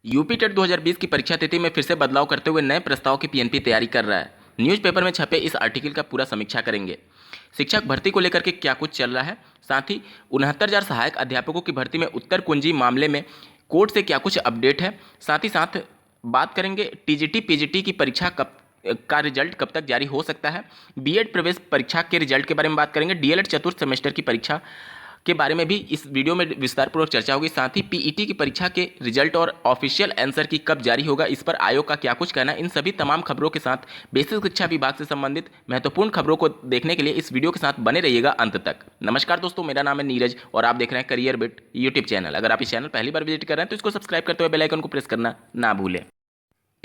UP TET 2020 की परीक्षा तिथि में फिर से बदलाव करते हुए नए प्रस्ताव की पीएनपी तैयारी कर रहा है। न्यूज़पेपर में छपे इस आर्टिकल का पूरा समीक्षा करेंगे। शिक्षक भर्ती को लेकर के क्या कुछ चल रहा है, साथ ही 69,000 सहायक अध्यापकों की भर्ती में उत्तर कुंजी मामले में कोर्ट से क्या कुछ अपडेट है, साथ ही साथ बात करेंगे टीजीटी पीजीटी की परीक्षा का रिजल्ट कब तक जारी हो सकता है। बीएड प्रवेश परीक्षा के रिजल्ट के बारे में बात करेंगे। डीएलएड चतुर्थ सेमेस्टर की परीक्षा के बारे में भी इस वीडियो में विस्तारपूर्वक चर्चा होगी। साथ ही पीईटी की परीक्षा के रिजल्ट और ऑफिशियल आंसर की कब जारी होगा, इस पर आयोग का क्या कुछ कहना है, इन सभी तमाम खबरों के साथ बेसिक शिक्षा विभाग से संबंधित महत्वपूर्ण खबरों को देखने के लिए इस वीडियो के साथ बने रहिएगा अंत तक। नमस्कार दोस्तों, मेरा नाम है नीरज और आप देख रहे हैं करियर बिट यूट्यूब चैनल। अगर आप इस चैनल पहली बार विजिट कर रहे हैं तो इसको सब्सक्राइब करते हुए बेल आइकन को प्रेस करना ना भूलें।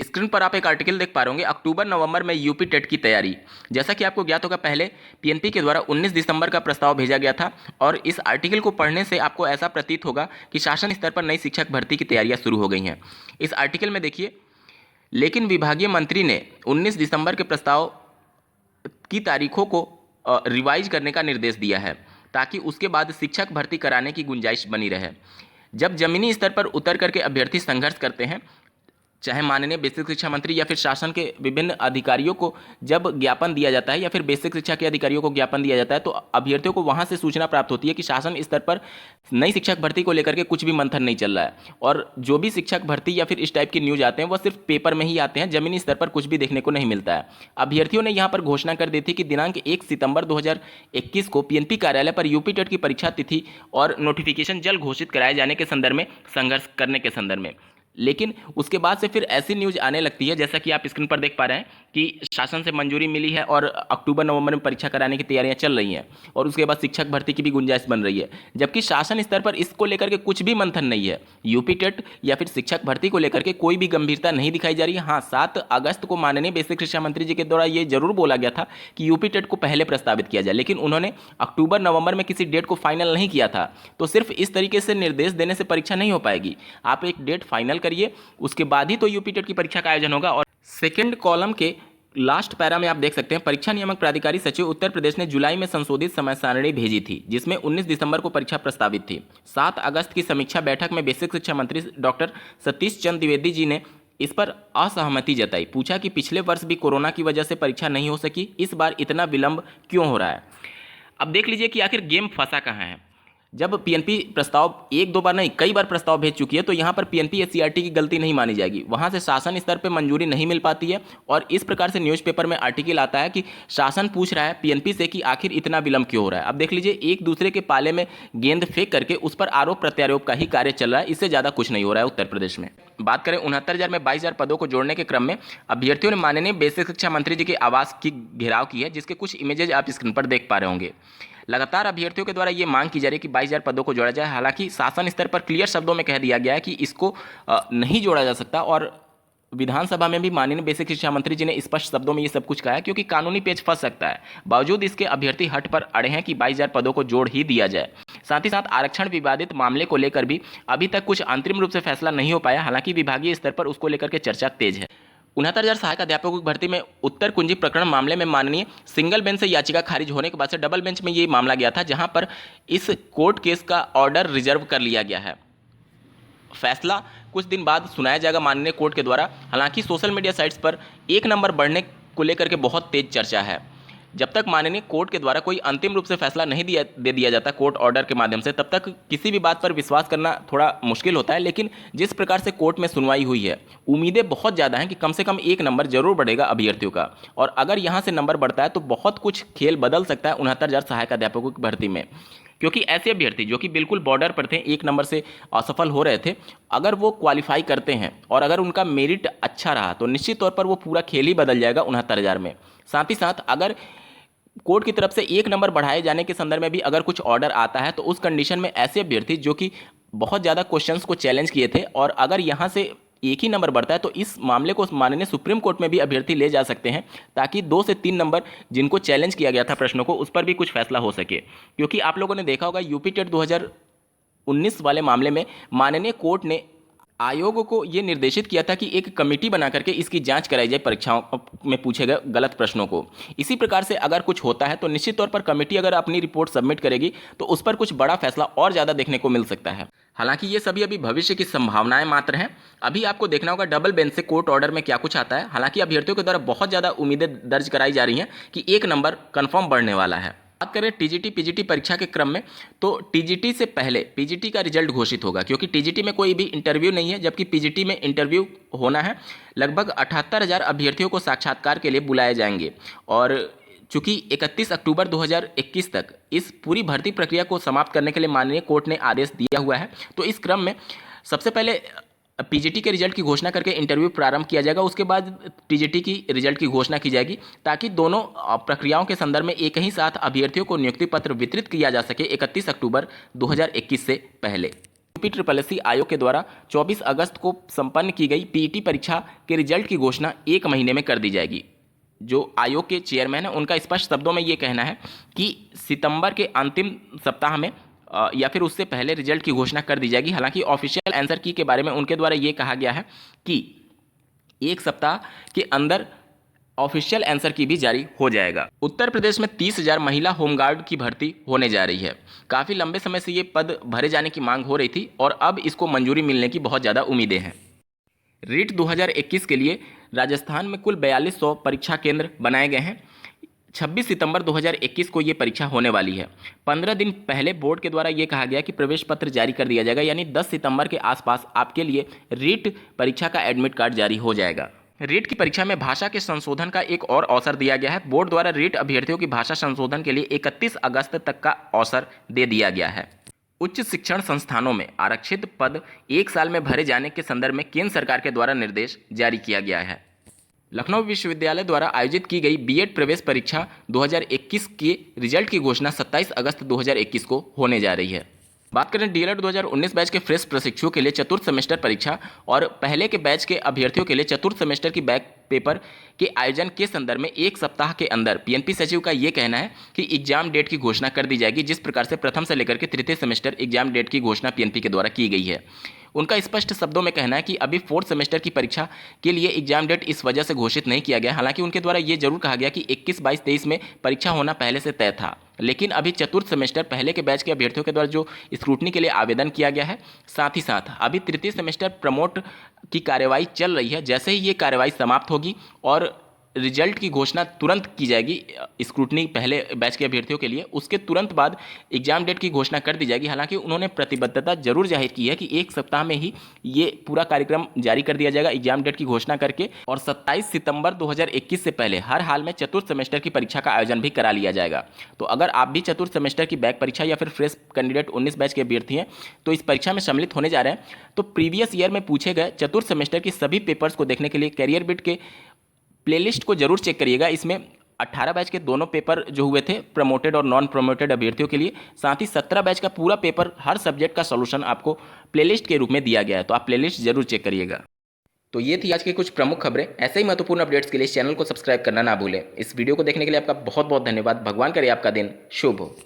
स्क्रीन पर आप एक आर्टिकल देख पा रहे होंगे, अक्टूबर नवंबर में यूपी टेट की तैयारी। जैसा कि आपको ज्ञात होगा, पहले पीएनपी के द्वारा 19 दिसंबर का प्रस्ताव भेजा गया था और इस आर्टिकल को पढ़ने से आपको ऐसा प्रतीत होगा कि शासन स्तर पर नई शिक्षक भर्ती की तैयारियां शुरू हो गई हैं। इस आर्टिकल में देखिए, लेकिन विभागीय मंत्री ने 19 दिसंबर के प्रस्ताव की तारीखों को रिवाइज करने का निर्देश दिया है ताकि उसके बाद शिक्षक भर्ती कराने की गुंजाइश बनी रहे। जब जमीनी स्तर पर उतर करके अभ्यर्थी संघर्ष करते हैं, चाहे माननीय बेसिक शिक्षा मंत्री या फिर शासन के विभिन्न अधिकारियों को जब ज्ञापन दिया जाता है या फिर बेसिक शिक्षा के अधिकारियों को ज्ञापन दिया जाता है, तो अभ्यर्थियों को वहां से सूचना प्राप्त होती है कि शासन स्तर पर नई शिक्षक भर्ती को लेकर के कुछ भी मंथन नहीं चल रहा है। और जो भी शिक्षक भर्ती या फिर इस टाइप की न्यूज आते हैं वह सिर्फ पेपर में ही आते हैं, जमीनी स्तर पर कुछ भी देखने को नहीं मिलता है। अभ्यर्थियों ने यहाँ पर घोषणा कर दी थी कि दिनांक 1 सितंबर 2021 को पीएनपी कार्यालय पर यूपी टेट की परीक्षा तिथि और नोटिफिकेशन जल्द घोषित कराए जाने के संदर्भ में संघर्ष करने के संदर्भ में। लेकिन उसके बाद से फिर ऐसी न्यूज आने लगती है, जैसा कि आप स्क्रीन पर देख पा रहे हैं कि शासन से मंजूरी मिली है और अक्टूबर नवंबर में परीक्षा कराने की तैयारियां चल रही हैं और उसके बाद शिक्षक भर्ती की भी गुंजाइश बन रही है, जबकि शासन स्तर पर इसको लेकर के कुछ भी मंथन नहीं है। यूपी टेट या फिर शिक्षक भर्ती को लेकर के कोई भी गंभीरता नहीं दिखाई जा रही है। हाँ, 7 अगस्त को माननीय बेसिक शिक्षा मंत्री जी के द्वारा ये जरूर बोला गया था कि यूपी टेट को पहले प्रस्तावित किया जाए, लेकिन उन्होंने अक्टूबर नवंबर में किसी डेट को फाइनल नहीं किया था। तो सिर्फ इस तरीके से निर्देश देने से परीक्षा नहीं हो पाएगी। आप एक डेट फाइनल करिए, उसके बाद ही तो यूपी टेट की परीक्षा का आयोजन होगा। और सेकंड कॉलम के लास्ट पैरा में आप देख सकते हैं, परीक्षा नियामक प्राधिकारी सचिव उत्तर प्रदेश ने जुलाई में संशोधित समय सारणी भेजी थी, जिसमें 19 दिसंबर को परीक्षा प्रस्तावित थी। 7 अगस्त की समीक्षा बैठक में बेसिक शिक्षा मंत्री डॉक्टर सतीश चंद्र द्विवेदी जी ने इस पर असहमति जताई। पूछा कि पिछले वर्ष भी कोरोना की वजह से परीक्षा नहीं हो सकी, इस बार इतना विलंब क्यों हो रहा है। अब देख लीजिए कि आखिर गेम फंसा कहाँ है। जब पीएनपी प्रस्ताव एक दो बार नहीं कई बार प्रस्ताव भेज चुकी है, तो यहाँ पर पीएनपी एससीईआरटी की गलती नहीं मानी जाएगी। वहाँ से शासन स्तर पर मंजूरी नहीं मिल पाती है और इस प्रकार से न्यूज़पेपर में आर्टिकल आता है कि शासन पूछ रहा है पीएनपी से कि आखिर इतना विलंब क्यों हो रहा है। अब देख लीजिए, एक दूसरे के पाले में गेंद फेंक करके उस पर आरोप प्रत्यारोप का ही कार्य चल रहा है। इससे ज़्यादा कुछ नहीं हो रहा है उत्तर प्रदेश में। बात करें 69,000 में 22,000 पदों को जोड़ने के क्रम में अभ्यर्थियों ने माननीय बेसिक शिक्षा मंत्री जी के आवास की घेराव की है, जिसके कुछ इमेजेज आप स्क्रीन पर देख पा रहे होंगे। लगातार अभ्यर्थियों के द्वारा ये मांग की जा रही है कि 22,000 पदों को जोड़ा जाए। हालांकि शासन स्तर पर क्लियर शब्दों में कह दिया गया है कि इसको नहीं जोड़ा जा सकता और विधानसभा में भी माननीय बेसिक शिक्षा मंत्री जी ने स्पष्ट शब्दों में ये सब कुछ कहा है, क्योंकि कानूनी पेच फंस सकता है। बावजूद इसके अभ्यर्थी हट पर अड़े हैं कि 22,000 पदों को जोड़ ही दिया जाए। साथ ही साथ आरक्षण विवादित मामले को लेकर भी अभी तक कुछ अंतरिम रूप से फैसला नहीं हो पाया। हालांकि विभागीय स्तर पर उसको लेकर के चर्चा तेज है। 69,000 सहायक अध्यापकों की भर्ती में उत्तर कुंजी प्रकरण मामले में माननीय सिंगल बेंच से याचिका खारिज होने के बाद से डबल बेंच में ये मामला गया था, जहां पर इस कोर्ट केस का ऑर्डर रिजर्व कर लिया गया है। फैसला कुछ दिन बाद सुनाया जाएगा माननीय कोर्ट के द्वारा। हालांकि सोशल मीडिया साइट्स पर एक नंबर बढ़ने को लेकर के बहुत तेज चर्चा है। जब तक माननीय कोर्ट के द्वारा कोई अंतिम रूप से फैसला नहीं दे दिया जाता कोर्ट ऑर्डर के माध्यम से, तब तक किसी भी बात पर विश्वास करना थोड़ा मुश्किल होता है। लेकिन जिस प्रकार से कोर्ट में सुनवाई हुई है, उम्मीदें बहुत ज़्यादा हैं कि कम से कम एक नंबर जरूर बढ़ेगा अभ्यर्थियों का। और अगर यहाँ से नंबर बढ़ता है तो बहुत कुछ खेल बदल सकता है 69,000 सहायक अध्यापकों की भर्ती में। क्योंकि ऐसे अभ्यर्थी जो कि बिल्कुल बॉर्डर पर थे, एक नंबर से असफल हो रहे थे, अगर वो क्वालिफाई करते हैं और अगर उनका मेरिट अच्छा रहा तो निश्चित तौर पर वो पूरा खेल ही बदल जाएगा 69,000 में। साथ ही साथ अगर कोर्ट की तरफ से एक नंबर बढ़ाए जाने के संदर्भ में भी अगर कुछ ऑर्डर आता है, तो उस कंडीशन में ऐसे अभ्यर्थी जो कि बहुत ज़्यादा क्वेश्चंस को चैलेंज किए थे और अगर यहाँ से एक ही नंबर बढ़ता है, तो इस मामले को माननीय सुप्रीम कोर्ट में भी अभ्यर्थी ले जा सकते हैं, ताकि 2 से 3 नंबर जिनको चैलेंज किया गया था प्रश्नों को, उस पर भी कुछ फैसला हो सके। क्योंकि आप लोगों ने देखा होगा यूपी टेट 2019 वाले मामले में माननीय कोर्ट ने आयोग को ये निर्देशित किया था कि एक कमेटी बना करके इसकी जांच कराई जाए परीक्षाओं में पूछे गए गलत प्रश्नों को। इसी प्रकार से अगर कुछ होता है तो निश्चित तौर पर कमेटी अगर अपनी रिपोर्ट सबमिट करेगी तो उस पर कुछ बड़ा फैसला और ज़्यादा देखने को मिल सकता है। हालांकि ये सभी अभी भविष्य की संभावनाएं मात्र हैं। अभी आपको देखना होगा डबल बेंच से कोर्ट ऑर्डर में क्या कुछ आता है। हालांकि अभ्यर्थियों के द्वारा बहुत ज़्यादा उम्मीदें दर्ज कराई जा रही हैं कि 1 नंबर कन्फर्म बढ़ने वाला है। बात करें टीजीटी पीजीटी परीक्षा के क्रम में, तो टीजीटी से पहले पीजीटी का रिजल्ट घोषित होगा, क्योंकि टीजीटी में कोई भी इंटरव्यू नहीं है, जबकि पीजीटी में इंटरव्यू होना है। लगभग 78,000 अभ्यर्थियों को साक्षात्कार के लिए बुलाए जाएंगे और चूंकि 31 अक्टूबर 2021 तक इस पूरी भर्ती प्रक्रिया को समाप्त करने के लिए माननीय कोर्ट ने आदेश दिया हुआ है, तो इस क्रम में सबसे पहले पीजीटी के रिजल्ट की घोषणा करके इंटरव्यू प्रारंभ किया जाएगा, उसके बाद टीजीटी की रिजल्ट की घोषणा की जाएगी, ताकि दोनों प्रक्रियाओं के संदर्भ में एक ही साथ अभ्यर्थियों को नियुक्ति पत्र वितरित किया जा सके 31 अक्टूबर 2021 से पहले। यूपी आयोग के द्वारा 24 अगस्त को संपन्न की गई पीईटी परीक्षा के रिजल्ट की घोषणा 1 महीने में कर दी जाएगी। जो आयोग के चेयरमैन हैं उनका स्पष्ट शब्दों में ये कहना है कि सितंबर के अंतिम सप्ताह में या फिर उससे पहले रिजल्ट की घोषणा कर दी जाएगी। हालांकि ऑफिशियल आंसर की के बारे में उनके द्वारा ये कहा गया है कि 1 सप्ताह के अंदर ऑफिशियल आंसर की भी जारी हो जाएगा। उत्तर प्रदेश में 30,000 महिला होमगार्ड की भर्ती होने जा रही है। काफ़ी लंबे समय से ये पद भरे जाने की मांग हो रही थी और अब इसको मंजूरी मिलने की बहुत ज़्यादा उम्मीदें हैं। रीट 2021 के लिए राजस्थान में कुल 4200 परीक्षा केंद्र बनाए गए हैं। 26 सितंबर 2021 को ये परीक्षा होने वाली है। 15 दिन पहले बोर्ड के द्वारा ये कहा गया कि प्रवेश पत्र जारी कर दिया जाएगा, यानी 10 सितंबर के आसपास आपके लिए रीट परीक्षा का एडमिट कार्ड जारी हो जाएगा। रीट की परीक्षा में भाषा के संशोधन का एक और अवसर दिया गया है। बोर्ड द्वारा रीट अभ्यर्थियों की भाषा संशोधन के लिए 31 अगस्त तक का अवसर दे दिया गया है। उच्च शिक्षण संस्थानों में आरक्षित पद 1 साल में भरे जाने के संदर्भ में केंद्र सरकार के द्वारा निर्देश जारी किया गया है। लखनऊ विश्वविद्यालय द्वारा आयोजित की गई बीएड प्रवेश परीक्षा 2021 के रिजल्ट की घोषणा 27 अगस्त 2021 को होने जा रही है। बात करें डीएलएड 2019 बैच के फ्रेश प्रशिक्षुओं के लिए चतुर्थ सेमेस्टर परीक्षा और पहले के बैच के अभ्यर्थियों के लिए चतुर्थ सेमेस्टर की बैक पेपर के आयोजन के संदर्भ में 1 सप्ताह के अंदर पीएनपी सचिव का ये कहना है कि एग्जाम डेट की घोषणा कर दी जाएगी, जिस प्रकार से प्रथम से लेकर के तृतीय सेमेस्टर एग्जाम डेट की घोषणा पीएनपी के द्वारा की गई है। उनका स्पष्ट शब्दों में कहना है कि अभी 4th सेमेस्टर की परीक्षा के लिए एग्जाम डेट इस वजह से घोषित नहीं किया गया। हालांकि उनके द्वारा ये जरूर कहा गया कि 21, 22, 23 में परीक्षा होना पहले से तय था, लेकिन अभी चतुर्थ सेमेस्टर पहले के बैच के अभ्यर्थियों के द्वारा जो स्क्रूटनी के लिए आवेदन किया गया है, साथ ही साथ अभी तृतीय सेमेस्टर प्रमोट की कार्यवाही चल रही है। जैसे ही ये कार्यवाही समाप्त होगी और रिजल्ट की घोषणा तुरंत की जाएगी स्क्रूटनी पहले बैच के अभ्यर्थियों के लिए, उसके तुरंत बाद एग्जाम डेट की घोषणा कर दी जाएगी। हालांकि उन्होंने प्रतिबद्धता जरूर जाहिर की है कि 1 सप्ताह में ही ये पूरा कार्यक्रम जारी कर दिया जाएगा एग्जाम डेट की घोषणा करके, और 27 सितंबर 2021 से पहले हर हाल में चतुर्थ सेमेस्टर की परीक्षा का आयोजन भी करा लिया जाएगा। तो अगर आप भी चतुर्थ सेमेस्टर की बैक परीक्षा या फिर फ्रेश कैंडिडेट 19 बैच के अभ्यर्थी हैं तो इस परीक्षा में सम्मिलित होने जा रहे हैं, तो प्रीवियस ईयर में पूछे गए चतुर्थ सेमेस्टर की सभी पेपर्स को देखने के लिए कैरियर बिट के प्लेलिस्ट को जरूर चेक करिएगा। इसमें 18 बैच के दोनों पेपर जो हुए थे प्रमोटेड और नॉन प्रमोटेड अभ्यर्थियों के लिए, साथ ही 17 बैच का पूरा पेपर हर सब्जेक्ट का सॉल्यूशन आपको प्लेलिस्ट के रूप में दिया गया है, तो आप प्लेलिस्ट जरूर चेक करिएगा। तो ये थी आज की कुछ प्रमुख खबरें। ऐसे ही महत्वपूर्ण अपडेट्स के लिए इस चैनल को सब्सक्राइब करना ना भूलें। इस वीडियो को देखने के लिए आपका बहुत बहुत धन्यवाद। भगवान करे आपका दिन शुभ हो।